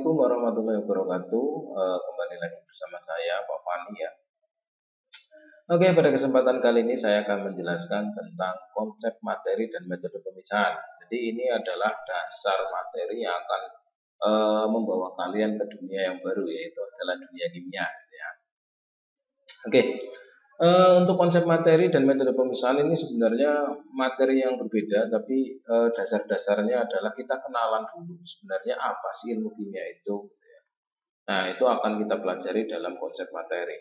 Assalamualaikum warahmatullahi wabarakatuh. Kembali lagi bersama saya, Pak Fani ya. Oke, pada kesempatan kali ini saya akan menjelaskan tentang konsep materi dan metode pemisahan. Jadi ini adalah dasar materi yang akan membawa kalian ke dunia yang baru, yaitu adalah dunia kimia. Gitu ya. Oke, untuk konsep materi dan metode pemisahan ini sebenarnya materi yang berbeda, tapi dasar-dasarnya adalah kita kenalan dulu sebenarnya apa sih ilmu kimia itu. Nah, itu akan kita pelajari dalam konsep materi.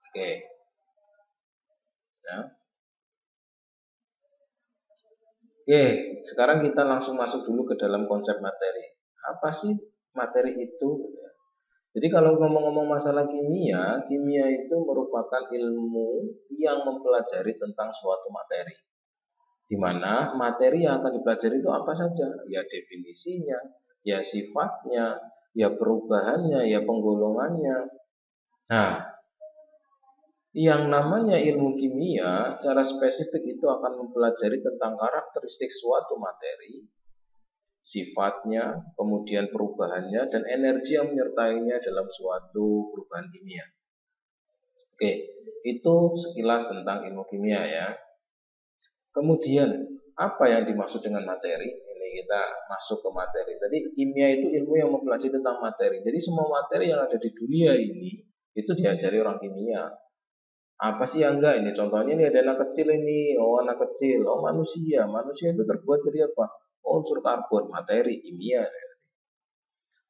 Oke. Ya. Oke, sekarang kita langsung masuk dulu ke dalam konsep materi. Apa sih materi itu? Jadi kalau ngomong-ngomong masalah kimia, kimia itu merupakan ilmu yang mempelajari tentang suatu materi. Di mana materi yang akan dipelajari itu apa saja? Ya definisinya, ya sifatnya, ya perubahannya, ya penggolongannya. Nah, yang namanya ilmu kimia secara spesifik itu akan mempelajari tentang karakteristik suatu materi, sifatnya, kemudian perubahannya, dan energi yang menyertainya dalam suatu perubahan kimia. Oke, itu sekilas tentang ilmu kimia ya. Kemudian, apa yang dimaksud dengan materi? Ini kita masuk ke materi. Jadi, kimia itu ilmu yang mempelajari tentang materi. Jadi, semua materi yang ada di dunia ini, itu diajari orang kimia. Apa sih yang enggak? Ini contohnya ini ada anak kecil ini. Oh, anak kecil. Oh, manusia. Manusia itu terbuat dari apa? Oh, unsur karbon, materi, kimia.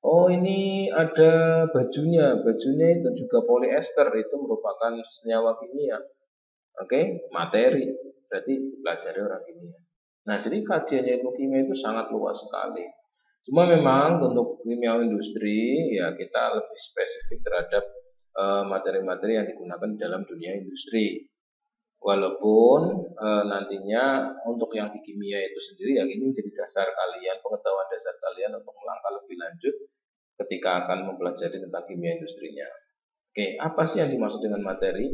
Oh, ini ada bajunya. Bajunya itu juga polyester. Itu merupakan senyawa kimia. Oke, materi. Berarti pelajari orang kimia. Nah, jadi kajiannya ilmu kimia itu sangat luas sekali. Cuma memang untuk kimia industri, ya kita lebih spesifik terhadap materi-materi yang digunakan dalam dunia industri. Walaupun nantinya untuk yang di kimia itu sendiri, ya ini menjadi dasar kalian, pengetahuan dasar kalian untuk melangkah lebih lanjut ketika akan mempelajari tentang kimia industrinya. Oke, apa sih yang dimaksud dengan materi?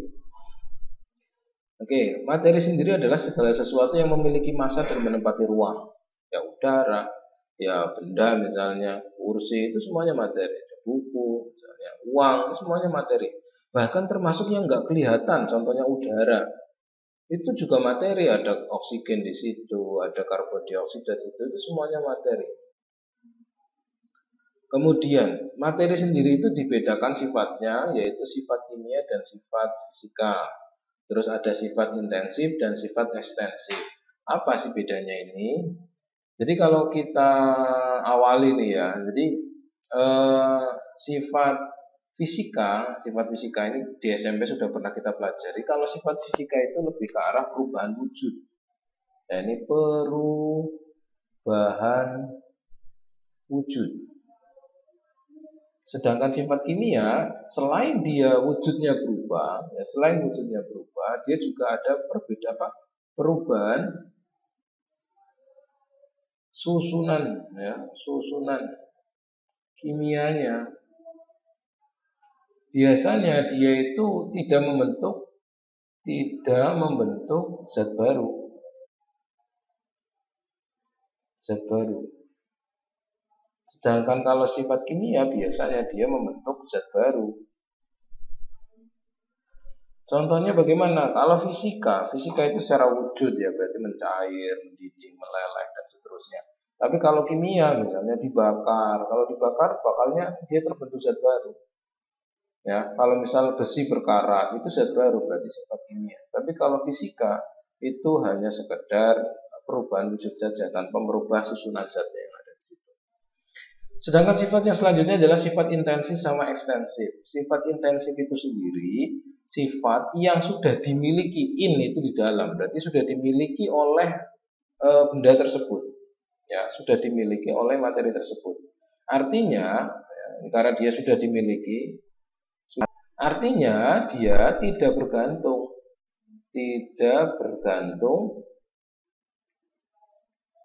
Oke, materi sendiri adalah segala sesuatu yang memiliki massa dan menempati ruang. Ya udara, ya benda misalnya, kursi itu semuanya materi. Buku, misalnya uang, itu semuanya materi. Bahkan termasuk yang nggak kelihatan, contohnya udara. Itu juga materi, ada oksigen di situ, ada karbon dioksida di situ, itu semuanya materi. Kemudian, materi sendiri itu dibedakan sifatnya, yaitu sifat kimia dan sifat fisika. Terus ada sifat intensif dan sifat ekstensif. Apa sih bedanya ini? Jadi kalau kita awali nih ya, jadi sifat fisika ini di SMP sudah pernah kita pelajari. Kalau sifat fisika itu lebih ke arah perubahan wujud. Nah, ini perubahan wujud. Sedangkan sifat kimia, selain dia wujudnya berubah, ya dia juga ada perubahan susunan kimianya. Biasanya dia itu tidak membentuk zat baru. Sedangkan kalau sifat kimia biasanya dia membentuk zat baru. Contohnya bagaimana? Kalau fisika itu secara wujud ya berarti mencair, mendidih, meleleh dan seterusnya. Tapi kalau kimia misalnya dibakar, kalau dibakar bakalnya dia terbentuk zat baru. Ya, kalau misal besi berkarat itu zat baru berarti sifat kimia. Tapi kalau fisika itu hanya sekedar perubahan wujud saja tanpa merubah susunan zatnya yang ada di situ. Sedangkan sifat yang selanjutnya adalah sifat intensif sama ekstensif. Sifat intensif itu sendiri sifat yang sudah dimiliki itu di dalam, berarti sudah dimiliki oleh benda tersebut, ya sudah dimiliki oleh materi tersebut. Artinya, ya, karena dia sudah dimiliki, artinya dia tidak bergantung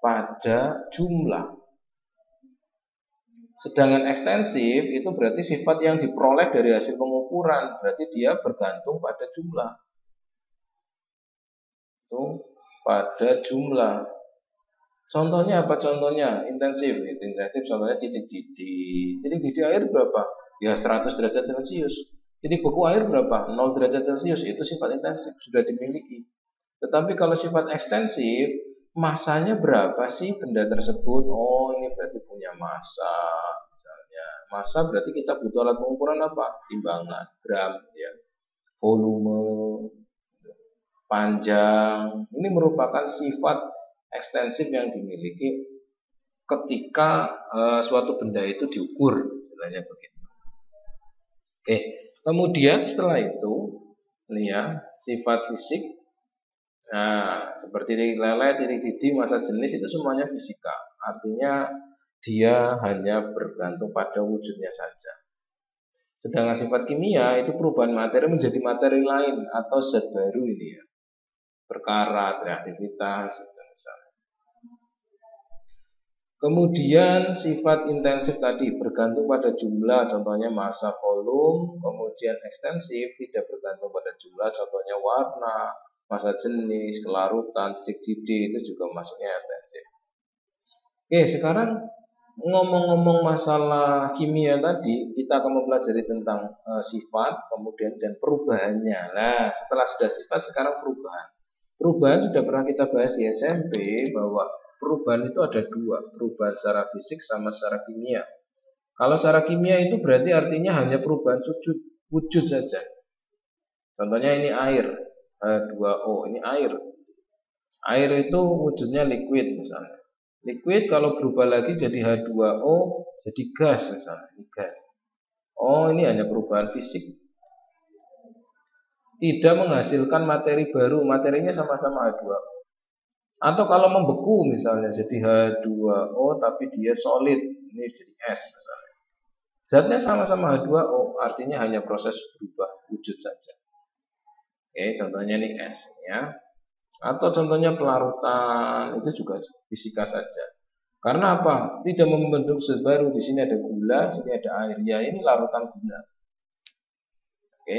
pada jumlah. Sedangkan ekstensif itu berarti sifat yang diperoleh dari hasil pengukuran, berarti dia bergantung pada jumlah. Contohnya apa? Contohnya intensif. Intensif contohnya titik didih. Titik didih air berapa? Ya 100 derajat Celcius. Titik beku air berapa? 0 derajat Celcius. Itu sifat intensif, sudah dimiliki. Tetapi kalau sifat ekstensif, masanya berapa sih benda tersebut? Oh, ini berarti punya massa. Misalnya, massa berarti kita butuh alat pengukuran apa? Timbangan, gram, ya. Volume, panjang. Ini merupakan sifat ekstensif yang dimiliki ketika suatu benda itu diukur, istilahnya begitu. Oke, kemudian setelah itu, ini ya, sifat fisik. Nah, seperti titik lele, titik didih, massa jenis itu semuanya fisika. Artinya dia hanya bergantung pada wujudnya saja. Sedangkan sifat kimia itu perubahan materi menjadi materi lain atau zat baru ini ya. Perkara, reaktivitas, misalnya. Kemudian sifat intensif tadi bergantung pada jumlah, contohnya massa, volume. Kemudian ekstensif tidak bergantung pada jumlah, contohnya warna, massa jenis, kelarutan, titik didih itu juga masuknya intensif. Oke, sekarang ngomong-ngomong masalah kimia tadi, kita akan mempelajari tentang sifat, kemudian dan perubahannya. Nah, setelah sudah sifat, sekarang perubahan. Perubahan sudah pernah kita bahas di SMP bahwa perubahan itu ada dua, perubahan secara fisik sama secara kimia. Kalau secara kimia itu berarti artinya hanya perubahan wujud saja. Contohnya ini air, H2O, ini air. Air itu wujudnya liquid misalnya. Liquid kalau berubah lagi jadi H2O, jadi gas misalnya, ini gas. Oh, ini hanya perubahan fisik. Tidak menghasilkan materi baru, materinya sama-sama H2O. Atau kalau membeku misalnya jadi H2O tapi dia solid, ini jadi es misalnya. Zatnya sama-sama H2O, artinya hanya proses berubah wujud saja. Oke, contohnya ini es ya. Atau contohnya pelarutan, itu juga fisika saja. Karena apa? Tidak membentuk zat baru. Di sini ada gula, di sini ada air. Ya, ini larutan gula. Oke.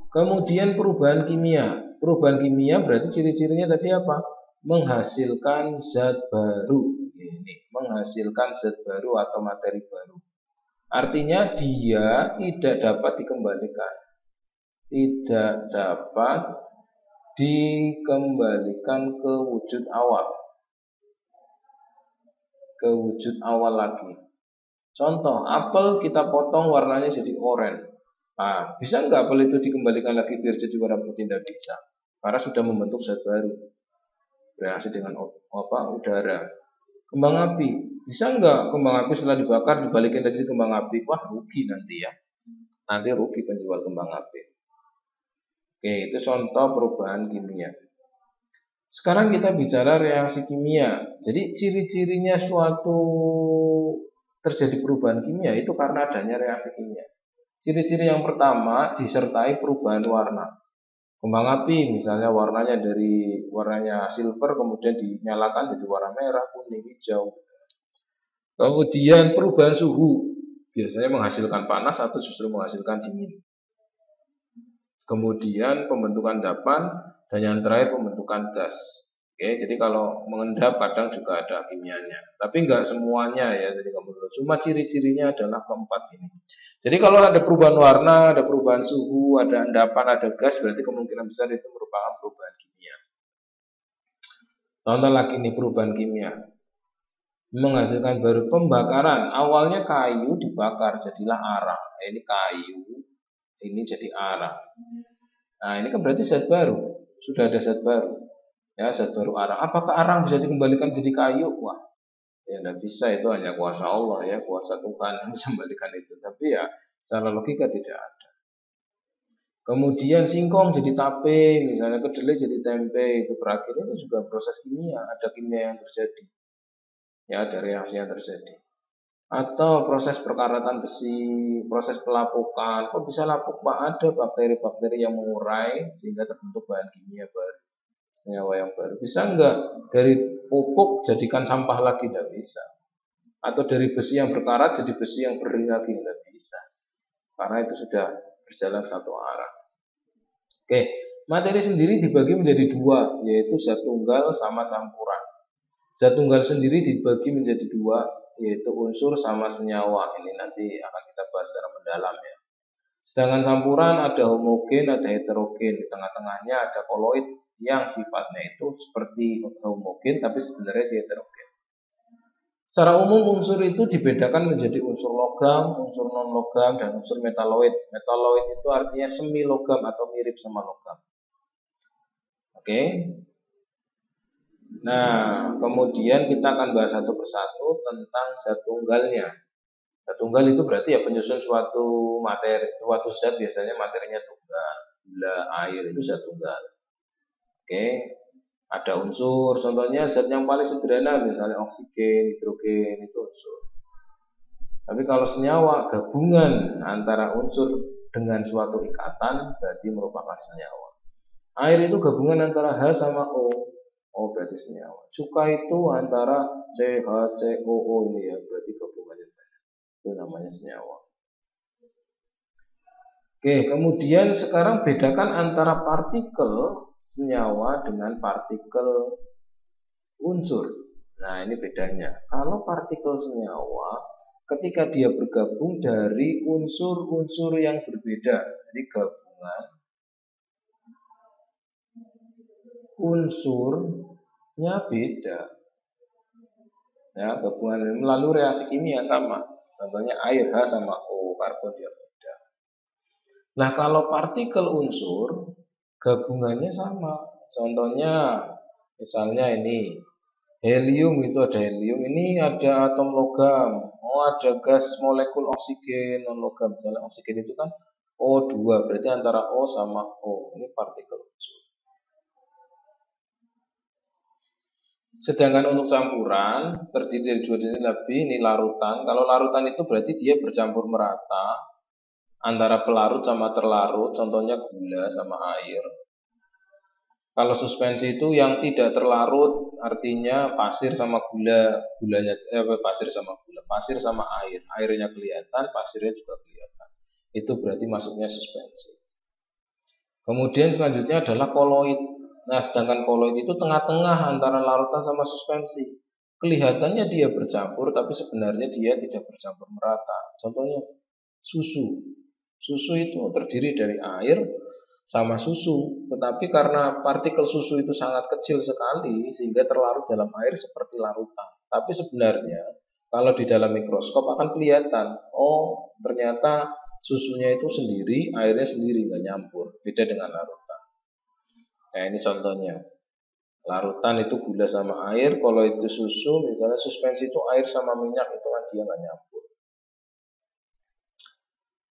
Kemudian perubahan kimia. Perubahan kimia berarti ciri-cirinya tadi apa? Menghasilkan zat baru. Ini menghasilkan zat baru atau materi baru. Artinya dia tidak dapat dikembalikan. Tidak dapat dikembalikan ke wujud awal. Ke wujud awal lagi. Contoh, apel kita potong warnanya jadi oranye. Nah, bisa nggak apel itu dikembalikan lagi biar jadi warna putih? Tidak bisa, karena sudah membentuk zat baru, bereaksi dengan udara. Kembang api, bisa nggak kembang api setelah dibakar dibalikin lagi kembang api? Wah, rugi nanti ya. Nanti rugi penjual kembang api. Oke, itu contoh perubahan kimia. Sekarang kita bicara reaksi kimia. Jadi ciri-cirinya suatu terjadi perubahan kimia itu karena adanya reaksi kimia. Ciri-ciri yang pertama disertai perubahan warna. Kembang api misalnya warnanya dari warnanya silver kemudian dinyalakan jadi warna merah, kuning, hijau. Kemudian perubahan suhu biasanya menghasilkan panas atau justru menghasilkan dingin. Kemudian pembentukan endapan dan yang terakhir pembentukan gas. Oke, jadi kalau mengendap kadang juga ada kimianya, tapi enggak semuanya ya. Jadi cuma ciri-cirinya adalah keempat ini. Jadi kalau ada perubahan warna, ada perubahan suhu, ada endapan, ada gas, berarti kemungkinan besar itu merupakan perubahan kimia. Contoh lagi nih perubahan kimia. Menghasilkan baru pembakaran. Awalnya kayu dibakar jadilah arang. Ini kayu, ini jadi arang. Nah, ini kan berarti zat baru. Sudah ada zat baru. Ya, zat baru arang. Apakah arang bisa dikembalikan jadi kayu? Wah, ya tidak bisa, itu hanya kuasa Allah ya, kuasa Tuhan yang bisa membalikan itu. Tapi ya secara logika tidak ada. Kemudian singkong jadi tape, misalnya kedelai jadi tempe, itu berakhir itu juga proses kimia, ada kimia yang terjadi. Ya, ada reaksi yang terjadi. Atau proses perkaratan besi, proses pelapukan. Kok bisa lapuk Pak? Ada bakteri-bakteri yang mengurai sehingga terbentuk bahan kimia baru, senyawa yang baru. Bisa enggak dari pupuk jadikan sampah lagi? Tidak bisa. Atau dari besi yang berkarat jadi besi yang bersih lagi? Tidak bisa. Karena itu sudah berjalan satu arah. Oke, Materi sendiri dibagi menjadi dua, yaitu zat tunggal sama campuran. Zat tunggal sendiri dibagi menjadi dua, yaitu unsur sama senyawa. Ini nanti akan kita bahas secara mendalam ya. Sedangkan campuran ada homogen, ada heterogen. Di tengah-tengahnya ada koloid yang sifatnya itu seperti homogen tapi sebenarnya dia heterogen. Secara umum unsur itu dibedakan menjadi unsur logam, unsur non-logam, dan unsur metaloid. Metaloid itu artinya semi logam atau mirip sama logam. Oke. Nah, kemudian kita akan bahas satu persatu tentang zat tunggalnya. Zat tunggal itu berarti ya penyusun suatu materi, suatu zat biasanya materinya tunggal. Gula, air itu zat tunggal. Oke. Ada unsur, contohnya zat yang paling sederhana misalnya oksigen, hidrogen itu unsur. Tapi kalau senyawa gabungan antara unsur dengan suatu ikatan berarti merupakan senyawa. Air itu gabungan antara H sama O, O berarti senyawa. Cuka itu antara CH, COO ini ya berarti gabungannya itu namanya senyawa. Oke, kemudian sekarang bedakan antara partikel senyawa dengan partikel unsur. Nah, ini bedanya. Kalau partikel senyawa, ketika dia bergabung dari unsur-unsur yang berbeda, jadi gabungan unsurnya beda. Ya, gabungan melalui reaksi kimia sama. Contohnya air H sama O, karbon dioksida. Nah, kalau partikel unsur gabungannya sama. Contohnya misalnya ini helium, itu ada helium, ini ada atom logam. Oh, ada gas molekul oksigen non logam. Misalnya oksigen itu kan O2, berarti antara O sama O. Ini partikel unsur. Sedangkan untuk campuran terdiri dari dua jenis lebih, ini larutan. Kalau larutan itu berarti dia bercampur merata antara pelarut sama terlarut, contohnya gula sama air. Kalau suspensi itu yang tidak terlarut, artinya pasir sama pasir sama air. Airnya kelihatan, pasirnya juga kelihatan. Itu berarti masuknya suspensi. Kemudian selanjutnya adalah koloid. Nah, sedangkan koloid itu tengah-tengah antara larutan sama suspensi. Kelihatannya dia bercampur, tapi sebenarnya dia tidak bercampur merata. Contohnya susu. Susu itu terdiri dari air sama susu, tetapi karena partikel susu itu sangat kecil sekali sehingga terlarut dalam air seperti larutan. Tapi sebenarnya kalau di dalam mikroskop akan kelihatan, oh ternyata susunya itu sendiri, airnya sendiri, nggak nyampur, beda dengan larutan. Nah, ini contohnya. Larutan itu gula sama air, kalau itu susu, misalnya suspensi itu air sama minyak, itu kan dia nggak nyampur.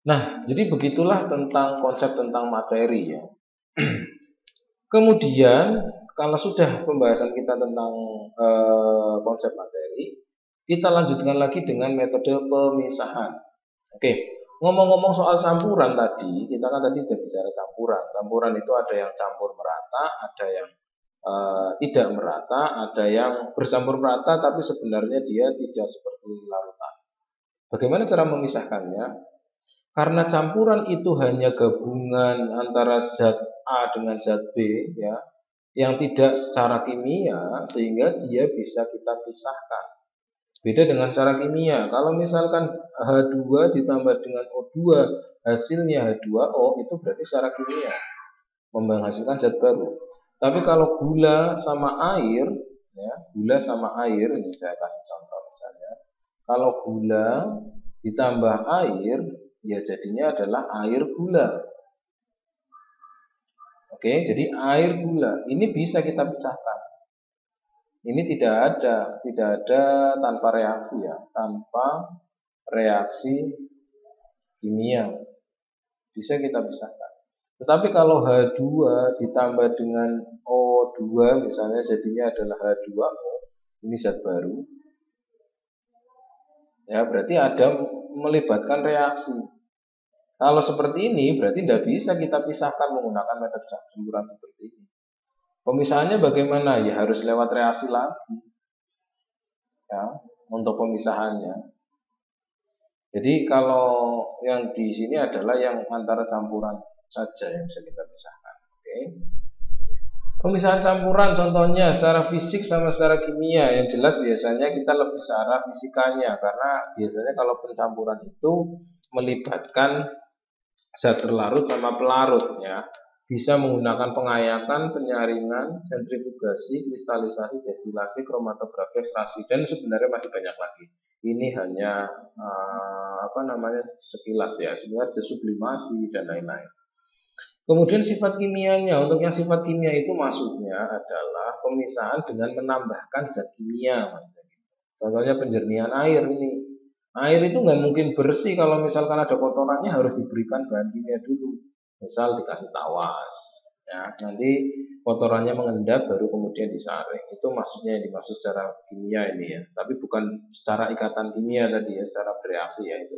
Nah, jadi begitulah tentang konsep tentang materi ya. Kemudian, kalau sudah pembahasan kita tentang konsep materi, kita lanjutkan lagi dengan metode pemisahan. Oke, ngomong-ngomong soal campuran tadi, kita kan tadi sudah bicara campuran. Campuran itu ada yang campur merata, ada yang tidak merata, ada yang bercampur merata tapi sebenarnya dia tidak seperti larutan. Bagaimana cara memisahkannya? Karena campuran itu hanya gabungan antara zat A dengan zat B ya, yang tidak secara kimia sehingga dia bisa kita pisahkan. Beda dengan secara kimia. Kalau misalkan H2 ditambah dengan O2 hasilnya H2O itu berarti secara kimia menghasilkan zat baru. Tapi kalau gula sama air ya, gula sama air ini saya kasih contoh misalnya. Kalau gula ditambah air ya jadinya adalah air gula. Oke, jadi air gula ini bisa kita pisahkan. Ini tidak ada tanpa reaksi ya, tanpa reaksi kimia bisa kita pisahkan. Tetapi kalau H2 ditambah dengan O2 misalnya jadinya adalah H2O, ini zat baru. Ya, berarti ada melibatkan reaksi. Kalau seperti ini berarti tidak bisa kita pisahkan menggunakan metode campuran seperti ini. Pemisahannya bagaimana? Ya harus lewat reaksi lagi. Ya, untuk pemisahannya. Jadi kalau yang di sini adalah yang antara campuran saja yang bisa kita pisahkan. Oke. Pemisahan campuran contohnya secara fisik sama secara kimia. Yang jelas biasanya kita lebih secara fisikanya, karena biasanya kalau pencampuran itu melibatkan zat terlarut sama pelarut ya. Bisa menggunakan pengayakan, penyaringan, sentrifugasi, kristalisasi, destilasi, kromatografi, ekstraksi, dan sebenarnya masih banyak lagi. Ini hanya sekilas ya, sebenarnya sublimasi dan lain-lain. Kemudian sifat kimianya, untuk yang sifat kimia itu maksudnya adalah pemisahan dengan menambahkan zat kimia, maksudnya. Contohnya penjernihan air ini. Air itu nggak mungkin bersih kalau misalkan ada kotorannya, harus diberikan bahan kimia dulu. Misal dikasih tawas, ya nanti kotorannya mengendap baru kemudian disaring. Itu maksudnya yang dimaksud secara kimia ini ya, tapi bukan secara ikatan kimia tadi ya, secara bereaksi ya itu.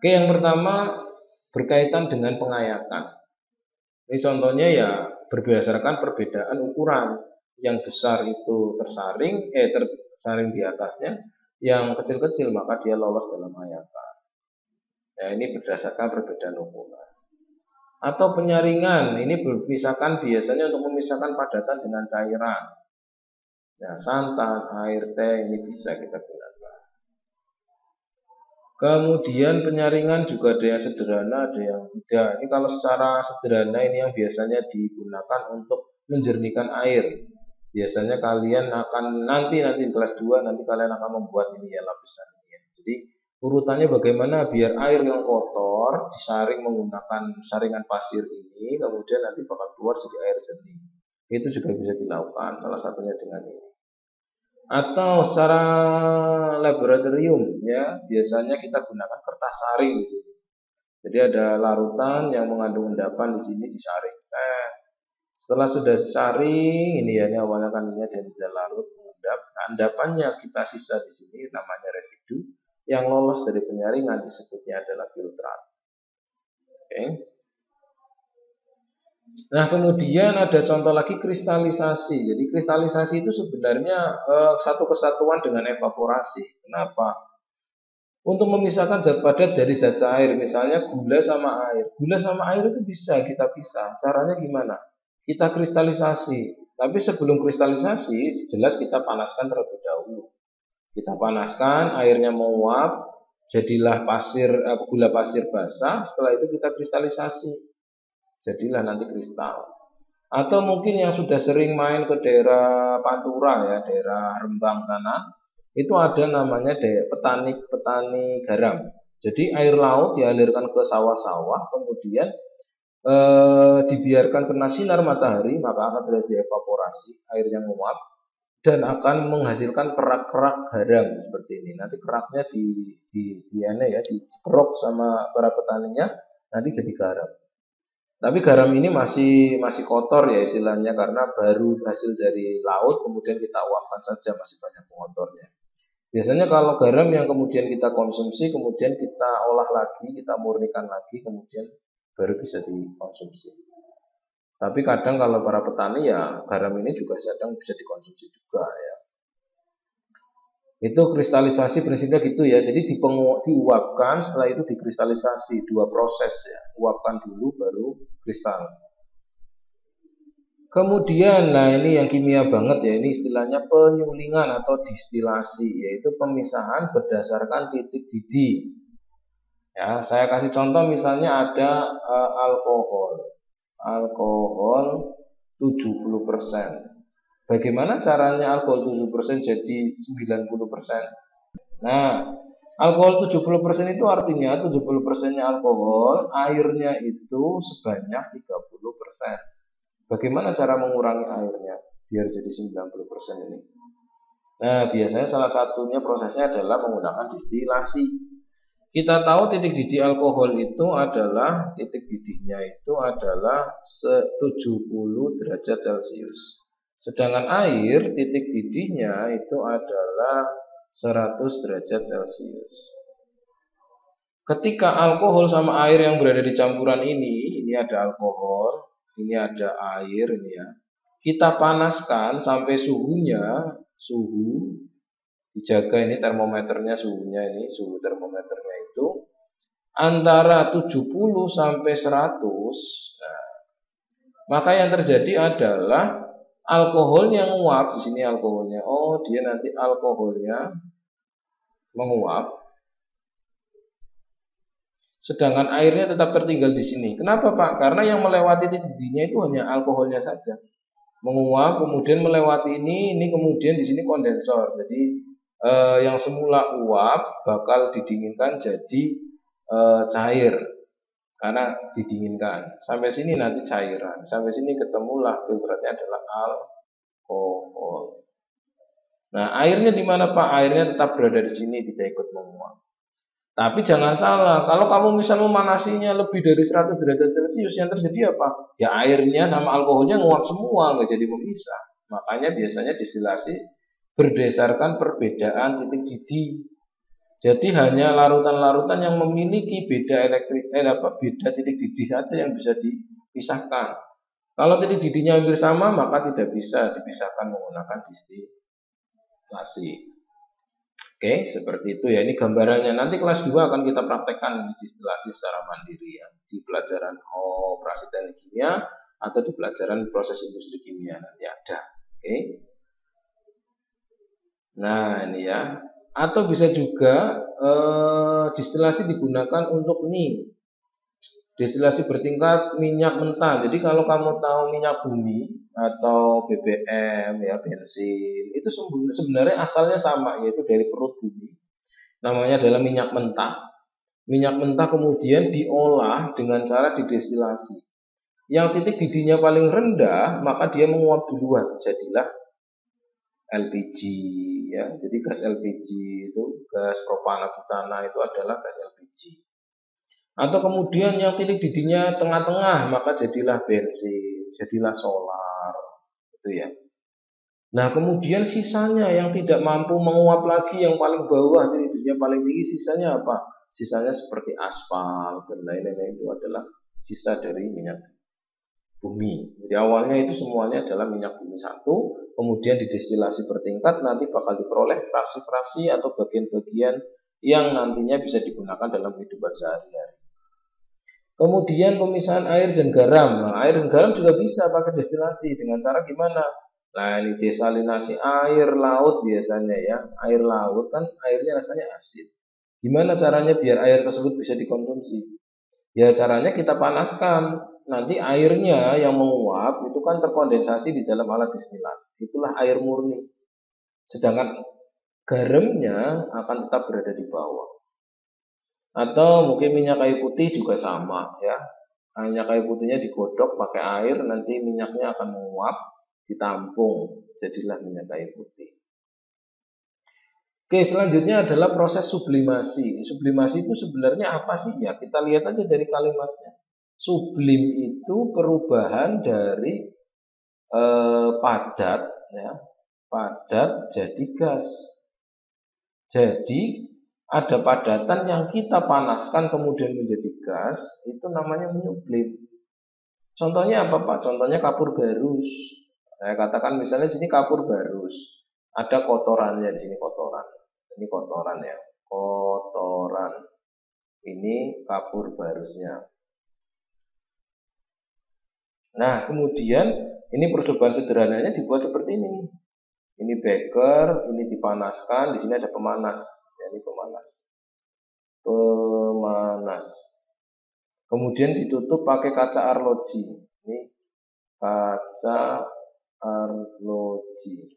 Oke, yang pertama berkaitan dengan pengayakan. Ini contohnya ya berdasarkan perbedaan ukuran. Yang besar itu tersaring di atasnya, yang kecil-kecil maka dia lolos dalam ayakan. Ya, ini berdasarkan perbedaan ukuran. Atau penyaringan, ini berpisahkan biasanya untuk memisahkan padatan dengan cairan. Ya, santan, air, teh ini bisa kita gunakan. Kemudian penyaringan juga ada yang sederhana, ada yang tidak. Ini kalau secara sederhana ini yang biasanya digunakan untuk menjernihkan air. Biasanya kalian akan nanti kelas 2 nanti kalian akan membuat ini ya lapisan ini ya. Jadi urutannya bagaimana biar air yang kotor disaring menggunakan saringan pasir ini, kemudian nanti bakal keluar jadi air jernih. Itu juga bisa dilakukan, salah satunya dengan ini. Atau secara laboratorium ya, biasanya kita gunakan kertas saring di sini. Jadi ada larutan yang mengandung endapan di sini disaring. Setelah sudah saring, ini awalnya kan ini ada yang tidak larut mengendap. Nah, endapannya kita sisa di sini namanya residu. Yang lolos dari penyaringan disebutnya adalah filtrat. Oke. Nah, kemudian ada contoh lagi kristalisasi. Jadi kristalisasi itu sebenarnya satu kesatuan dengan evaporasi. Kenapa? Untuk memisahkan zat padat dari zat cair, misalnya gula sama air. Gula sama air itu bisa kita pisah. Caranya gimana? Kita kristalisasi. Tapi sebelum kristalisasi, jelas kita panaskan terlebih dahulu. Kita panaskan, airnya menguap, jadilah gula pasir basah. Setelah itu kita kristalisasi. Jadilah nanti kristal. Atau mungkin yang sudah sering main ke daerah Pantura ya, daerah Rembang sana, itu ada namanya petani garam. Jadi air laut dialirkan ke sawah-sawah, kemudian dibiarkan kena sinar matahari, maka akan terjadi evaporasi, airnya menguap dan akan menghasilkan kerak-kerak garam seperti ini. Nanti keraknya dikerok sama para petaninya, nanti jadi garam. Tapi garam ini masih kotor ya istilahnya, karena baru hasil dari laut, kemudian kita uapkan saja, masih banyak pengotornya. Biasanya kalau garam yang kemudian kita konsumsi, kemudian kita olah lagi, kita murnikan lagi, kemudian baru bisa dikonsumsi. Tapi kadang kalau para petani ya garam ini juga sedang bisa dikonsumsi juga ya. Itu kristalisasi prinsipnya gitu ya. Jadi diuapkan, setelah itu dikristalisasi, dua proses ya. Uapkan dulu baru kristal. Kemudian, nah ini yang kimia banget ya, ini istilahnya penyulingan atau distilasi, yaitu pemisahan berdasarkan titik didih. Ya, saya kasih contoh misalnya ada alkohol 70%. Bagaimana caranya alkohol 7% jadi 90%? Nah, alkohol 70% itu artinya 70%-nya alkohol, airnya itu sebanyak 30%. Bagaimana cara mengurangi airnya biar jadi 90% ini? Nah, biasanya salah satunya prosesnya adalah menggunakan distilasi. Kita tahu titik didih alkohol itu adalah, titik didihnya itu adalah 70 derajat Celcius. Sedangkan air titik didihnya itu adalah 100 derajat Celcius. Ketika alkohol sama air yang berada di campuran ini ada alkohol, ini ada air ini ya. Kita panaskan sampai suhu dijaga ini termometernya, suhu termometernya itu antara 70 sampai 100. Nah, Maka yang terjadi adalah alkoholnya menguap. Di sini alkoholnya. Oh, dia nanti alkoholnya menguap. Sedangkan airnya tetap tertinggal di sini. Kenapa, Pak? Karena yang melewati titik didihnya itu hanya alkoholnya saja. Menguap, kemudian melewati ini kemudian di sini kondensor. Jadi yang semula uap bakal didinginkan jadi cair karena didinginkan. Sampai sini nanti cairan. Sampai sini ketemulah filternya adalah alkohol. Nah, airnya di mana, Pak? Airnya tetap berada di sini, tidak ikut menguap. Tapi jangan salah, kalau kamu misal memanasinya lebih dari 100 derajat Celcius, yang terjadi apa? Ya airnya sama alkoholnya nguap semua, nggak jadi memisah. Makanya biasanya distilasi berdasarkan perbedaan titik didih. Jadi hanya larutan-larutan yang memiliki beda beda titik didih saja yang bisa dipisahkan. Kalau titik didihnya hampir sama, maka tidak bisa dipisahkan menggunakan distilasi. Oke, seperti itu ya. Ini gambarannya. Nanti kelas 2 akan kita praktekkan distilasi secara mandiri ya. Di pelajaran operasi teknik kimia atau di pelajaran proses industri kimia nanti ada. Oke. Nah, ini ya. Atau bisa juga distilasi digunakan untuk ini. Destilasi bertingkat minyak mentah. Jadi kalau kamu tahu minyak bumi atau BBM ya bensin itu sebenarnya asalnya sama, yaitu dari perut bumi. Namanya adalah minyak mentah. Minyak mentah kemudian diolah dengan cara didestilasi. Yang titik didihnya paling rendah maka dia menguap duluan, jadilah LPG ya. Jadi gas LPG itu gas propanabutana itu adalah gas LPG. Atau kemudian yang titik didihnya tengah-tengah maka jadilah bensin, jadilah solar, gitu ya. Nah kemudian sisanya yang tidak mampu menguap lagi, yang paling bawah titik didihnya paling tinggi, sisanya apa? Sisanya seperti aspal dan lain-lain itu adalah sisa dari minyak bumi. Jadi awalnya itu semuanya adalah minyak bumi satu, kemudian didestilasi bertingkat, nanti bakal diperoleh fraksi-fraksi atau bagian-bagian yang nantinya bisa digunakan dalam kehidupan sehari-hari. Kemudian pemisahan air dan garam. Nah, air dan garam juga bisa pakai destilasi. Dengan cara gimana? Nah, ini desalinasi air laut biasanya ya. Air laut kan airnya rasanya asin. Gimana caranya biar air tersebut bisa dikonsumsi? Ya caranya kita panaskan. Nanti airnya yang menguap itu kan terkondensasi di dalam alat destilan. Itulah air murni. Sedangkan garamnya akan tetap berada di bawah. Atau mungkin minyak kayu putih juga sama ya. Minyak kayu putihnya digodok pakai air, nanti minyaknya akan menguap, ditampung, jadilah minyak kayu putih. Oke, selanjutnya adalah proses sublimasi. Sublimasi itu sebenarnya apa sih? Ya, kita lihat aja dari kalimatnya. Sublim itu perubahan dari padat ya, padat jadi gas. Jadi ada padatan yang kita panaskan kemudian menjadi gas, itu namanya menyublim. Contohnya apa, Pak? Contohnya kapur barus. Saya katakan misalnya sini kapur barus. Ada kotorannya di sini, kotoran. Ini kotoran ya. Kotoran. Ini kapur barusnya. Nah, kemudian ini percobaan sederhananya dibuat seperti ini. Ini beker, ini dipanaskan, di sini ada pemanas. Ini pemanas. Kemudian ditutup pakai kaca arloji. Ini kaca arloji.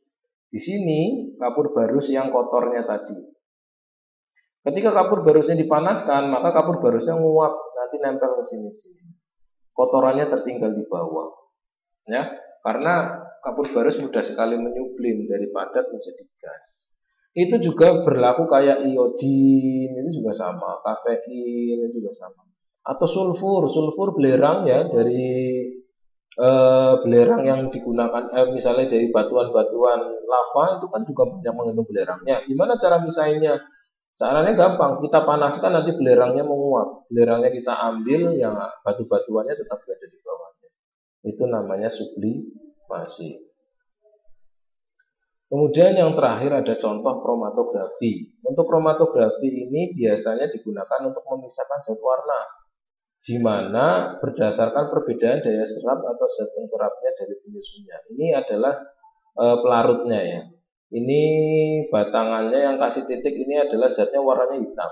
Di sini kapur barus yang kotornya tadi. Ketika kapur barusnya dipanaskan, maka kapur barusnya nguap, nanti nempel ke sini. Kotorannya tertinggal di bawah. Ya, karena kapur barus mudah sekali menyublim dari padat menjadi gas. Itu juga berlaku kayak iodin, itu juga sama, kafein itu juga sama. Atau sulfur belerang ya, dari belerang yang digunakan misalnya dari batuan-batuan lava itu kan juga banyak mengandung belerangnya. Gimana cara misahinnya? Caranya gampang, kita panaskan nanti belerangnya menguap. Belerangnya kita ambil, yang batu-batuannya tetap berada di bawahnya. Itu namanya sublimasi. Kemudian yang terakhir ada contoh kromatografi. Untuk kromatografi ini biasanya digunakan untuk memisahkan zat warna. di mana berdasarkan perbedaan daya serap atau zat pencerapnya dari penyusunnya. Ini adalah pelarutnya ya. Ini batangannya yang kasih titik ini adalah zatnya warnanya hitam.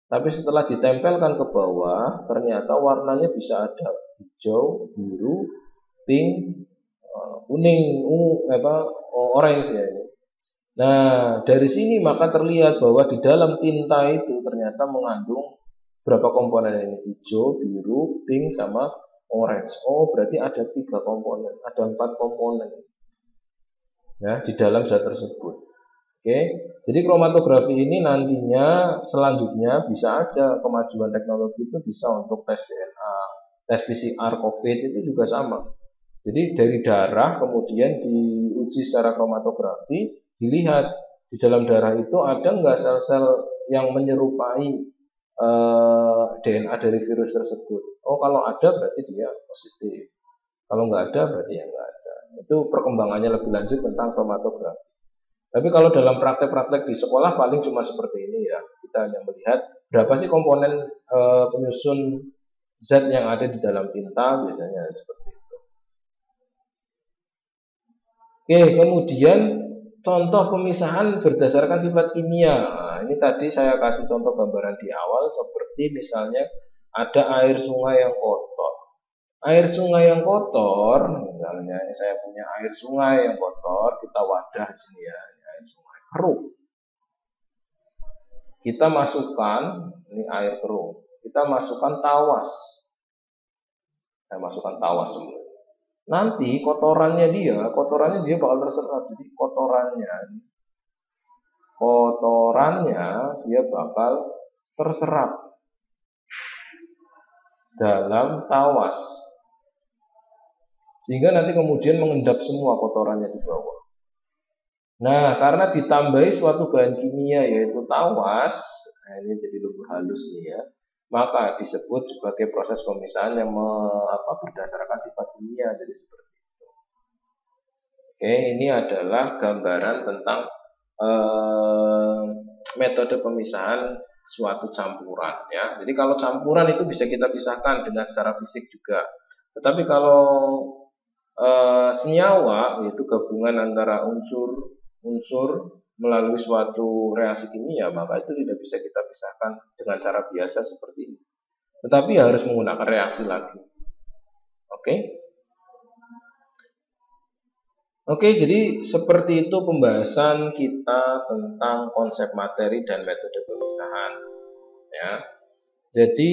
Tapi setelah ditempelkan ke bawah, ternyata warnanya bisa ada hijau, biru, pink, kuning, ungu, orange ya ini. Nah, dari sini maka terlihat bahwa di dalam tinta itu ternyata mengandung berapa komponen ini? Hijau, biru, pink, sama orange. Oh, berarti ada 3 komponen, ada 4 komponen ya di dalam zat tersebut. Oke, jadi kromatografi ini nantinya selanjutnya bisa aja kemajuan teknologi itu bisa untuk tes DNA, tes PCR COVID itu juga sama. Jadi dari darah kemudian diuji secara kromatografi, dilihat di dalam darah itu ada nggak sel-sel yang menyerupai DNA dari virus tersebut. Oh, kalau ada berarti dia positif. Kalau nggak ada berarti ya nggak ada. Itu perkembangannya lebih lanjut tentang kromatografi. Tapi kalau dalam praktek-praktek di sekolah paling cuma seperti ini ya. Kita hanya melihat berapa sih komponen penyusun zat yang ada di dalam tinta, biasanya seperti itu. Oke, kemudian contoh pemisahan berdasarkan sifat kimia. Nah, ini tadi saya kasih contoh gambaran di awal seperti misalnya ada air sungai yang kotor. Air sungai yang kotor, misalnya saya punya air sungai yang kotor, kita wadah di sini ya, air sungai keruh. Kita masukkan, ini air keruh, kita masukkan tawas. Saya masukkan tawas dulu. Nanti kotorannya dia bakal terserap. Jadi kotorannya dia bakal terserap dalam tawas. Sehingga nanti kemudian mengendap semua kotorannya di bawah. Nah, karena ditambahi suatu bahan kimia yaitu tawas, nah ini jadi lumpur halus nih ya, maka disebut sebagai proses pemisahan yang berdasarkan sifat kimia. Jadi seperti itu. Oke, ini adalah gambaran tentang metode pemisahan suatu campuran ya. Jadi kalau campuran itu bisa kita pisahkan dengan secara fisik juga. Tetapi kalau senyawa yaitu gabungan antara unsur melalui suatu reaksi kimia, maka itu tidak bisa kita pisahkan dengan cara biasa seperti ini. Tetapi harus menggunakan reaksi lagi. Oke. Oke, jadi seperti itu pembahasan kita tentang konsep materi dan metode pemisahan. Ya. Jadi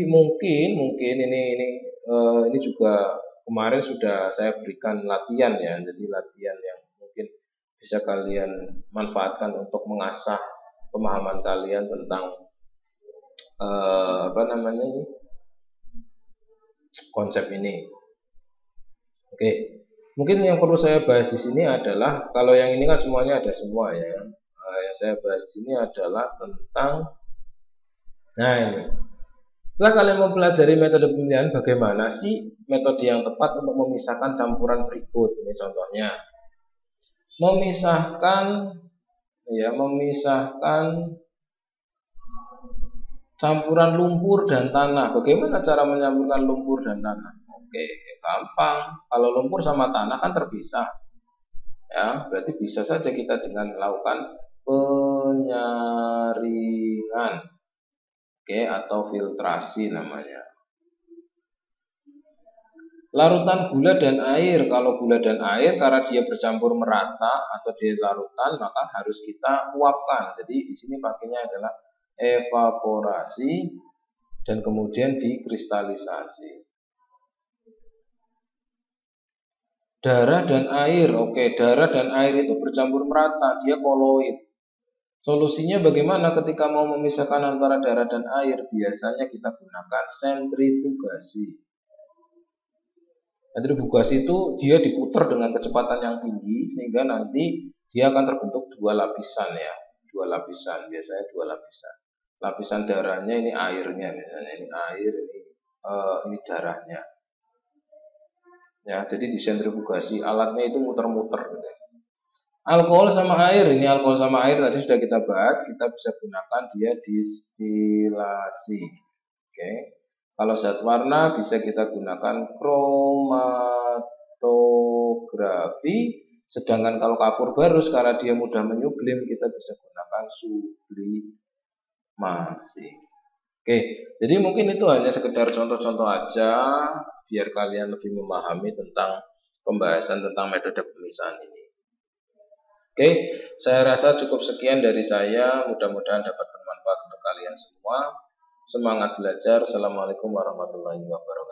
mungkin ini juga kemarin sudah saya berikan latihan ya, jadi latihan yang mungkin bisa kalian manfaatkan untuk mengasah pemahaman kalian tentang konsep ini. Oke, mungkin yang perlu saya bahas di sini adalah kalau yang ini kan semuanya ada semua ya. Yang saya bahas di sini adalah tentang ini. Setelah kalian mempelajari metode pemilihan, bagaimana sih metode yang tepat untuk memisahkan campuran berikut? Ini contohnya. Memisahkan campuran lumpur dan tanah. Bagaimana cara mencampurkan lumpur dan tanah? Oke, gampang. Kalau lumpur sama tanah kan terpisah. Ya, berarti bisa saja kita dengan melakukan penyaringan. Oke, atau filtrasi namanya. Larutan gula dan air. Kalau gula dan air karena dia bercampur merata atau dia larutan, maka harus kita uapkan. Jadi di sini pakainya adalah evaporasi dan kemudian dikristalisasi. Darah dan air. Oke, darah dan air itu bercampur merata, dia koloid. Solusinya bagaimana ketika mau memisahkan antara darah dan air? Biasanya kita gunakan sentrifugasi. Sentrifugasi itu dia diputar dengan kecepatan yang tinggi sehingga nanti dia akan terbentuk dua lapisan ya. Biasanya dua lapisan. Lapisan darahnya ini airnya, misalnya ini air, ini darahnya. Ya, jadi di sentrifugasi alatnya itu muter-muter gitu. Alkohol sama air, ini alkohol sama air tadi sudah kita bahas, kita bisa gunakan dia distilasi. Oke. Kalau zat warna bisa kita gunakan kromatografi, sedangkan kalau kapur barus karena dia mudah menyublim kita bisa gunakan sublimasi. Oke, jadi mungkin itu hanya sekedar contoh-contoh aja biar kalian lebih memahami tentang pembahasan tentang metode pemisahan ini. Oke, saya rasa cukup sekian dari saya. Mudah-mudahan dapat bermanfaat untuk kalian semua. Semangat belajar. Assalamualaikum warahmatullahi wabarakatuh.